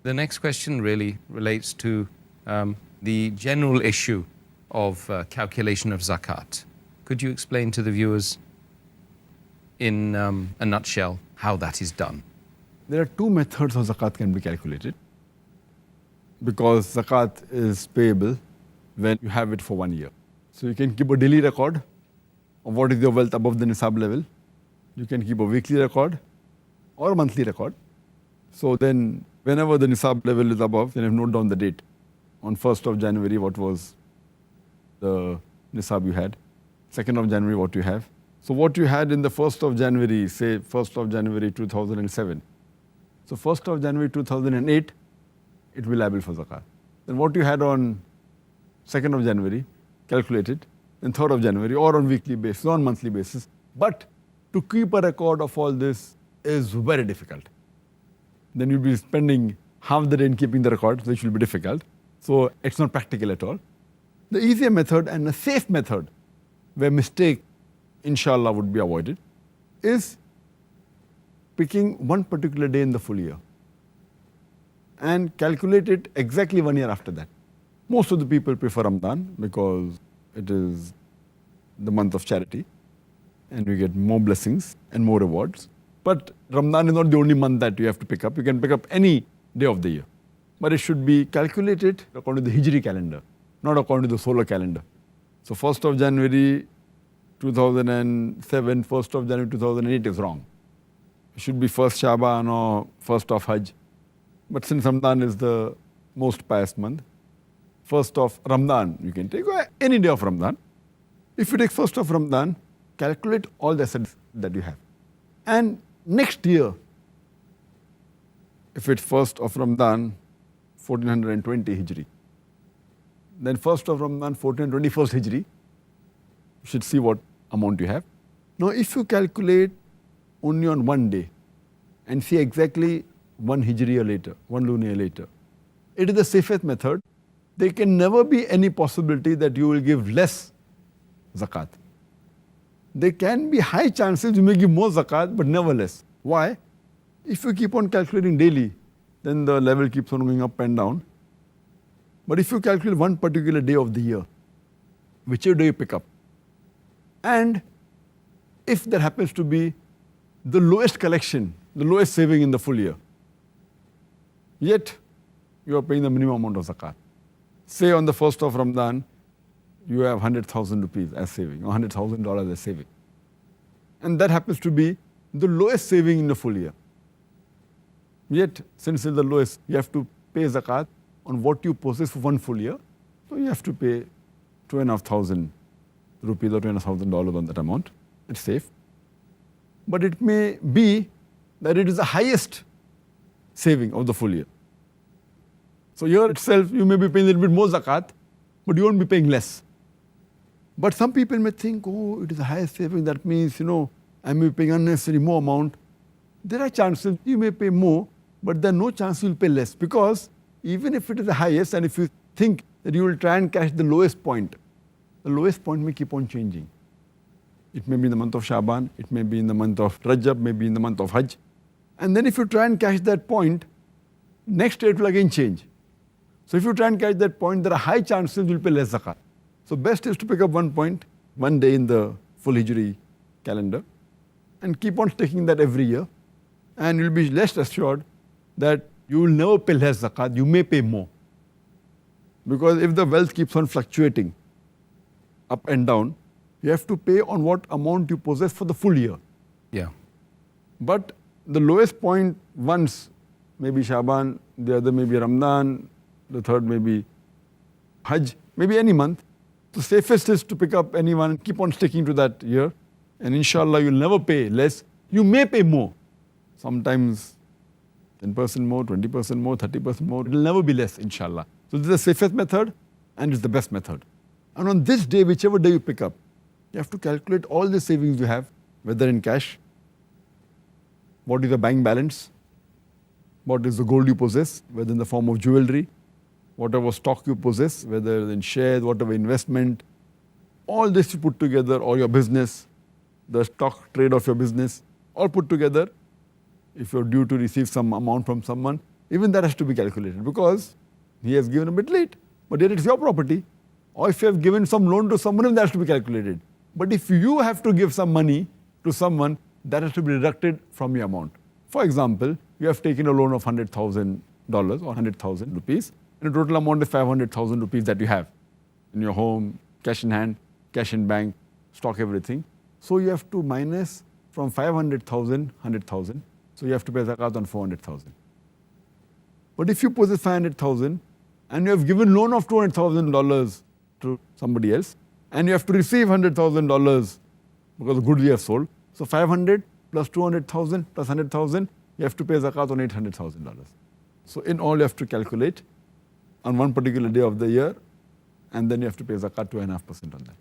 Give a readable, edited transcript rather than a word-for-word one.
The next question really relates to the general issue of calculation of zakat. Could you explain to the viewers in a nutshell how that is done? There are two methods of zakat can be calculated, because zakat is payable when you have it for 1 year. So you can keep a daily record of what is your wealth above the nisab level. You can keep a weekly record or a monthly record. So then whenever the nisab level is above, then you note down the date. On 1st of January, what was the nisab you had? 2nd of January, what you have. So what you had in the 1st of January, say 1st of January 2007. So 1st of January 2008, it will be liable for zakat. Then what you had on 2nd of January, calculate it. Then 3rd of January, or on weekly basis, or on monthly basis. But to keep a record of all this is very difficult. Then you'll be spending half the day in keeping the record, which will be difficult. So it's not practical at all. The easier method and a safe method, where mistake, inshallah, would be avoided, is picking one particular day in the full year and calculate it exactly 1 year after that. Most of the people prefer Ramadan because it is the month of charity and you get more blessings and more rewards. But Ramadan is not the only month that you have to pick up. You can pick up any day of the year. But it should be calculated according to the Hijri calendar, not according to the solar calendar. So 1st of January 2007, 1st of January 2008 is wrong. It should be 1st Shaban or 1st of Hajj. But since Ramadan is the most pious month, 1st of Ramadan, you can take any day of Ramadan. If you take 1st of Ramadan, calculate all the assets that you have. And next year, if it's 1st of Ramadan, 1420 Hijri, then 1st of Ramadan, 1421st Hijri, you should see what amount you have. Now, if you calculate only on one day and see exactly one Hijri year later, one lunar year later, it is the safest method. There can never be any possibility that you will give less zakat. There can be high chances you may give more zakat, but never less. Why? If you keep on calculating daily, then the level keeps on going up and down. But if you calculate one particular day of the year, whichever day you pick up, and if there happens to be the lowest collection, the lowest saving in the full year, yet you are paying the minimum amount of zakat. Say on the 1st of Ramadan, you have 100,000 rupees as saving, or $100,000 as saving. And that happens to be the lowest saving in the full year. Yet, since it's the lowest, you have to pay zakat on what you possess for one full year. So you have to pay 2,500 rupees or $2,500 on that amount. It's safe. But it may be that it is the highest saving of the full year. So here itself, you may be paying a little bit more zakat, but you won't be paying less. But some people may think, oh, it is the highest saving. That means, I may be paying unnecessary more amount. There are chances you may pay more, but there are no chance you will pay less. Because even if it is the highest, and if you think that you will try and catch the lowest point may keep on changing. It may be in the month of Shaban, it may be in the month of Rajab, maybe in the month of Hajj. And then if you try and catch that point, next year it will again change. So if you try and catch that point, there are high chances you will pay less zakat. So best is to pick up one point, one day in the full Hijri calendar, and keep on taking that every year. And you'll be less assured that you will never pay less zakat, you may pay more. Because if the wealth keeps on fluctuating up and down, you have to pay on what amount you possess for the full year. Yeah. But the lowest point once, maybe Shaban, the other may be Ramadan, the third may be Hajj, maybe any month. The safest is to pick up any one and keep on sticking to that year. And inshallah, you'll never pay less. You may pay more. Sometimes 10% more, 20% more, 30% more. It will never be less, inshallah. So this is the safest method and it's the best method. And on this day, whichever day you pick up, you have to calculate all the savings you have, whether in cash, what is the bank balance, what is the gold you possess, whether in the form of jewelry, whatever stock you possess, whether in shares, whatever investment, all this you put together, or your business, the stock trade of your business, all put together. If you're due to receive some amount from someone, even that has to be calculated because he has given a bit late, but yet it's your property. Or if you have given some loan to someone, that has to be calculated. But if you have to give some money to someone, that has to be deducted from your amount. For example, you have taken a loan of $100,000 or 100,000 rupees, and the total amount is 500,000 rupees that you have in your home, cash in hand, cash in bank, stock, everything. So you have to minus from 500,000, 100,000. So you have to pay zakat on 400,000. But if you possess 500,000 and you have given loan of $200,000 to somebody else, and you have to receive $100,000 because of goods you have sold, so 500 plus 200,000 plus 100,000, you have to pay zakat on $800,000. So in all, you have to calculate on one particular day of the year, and then you have to pay zakat 2.5% on that.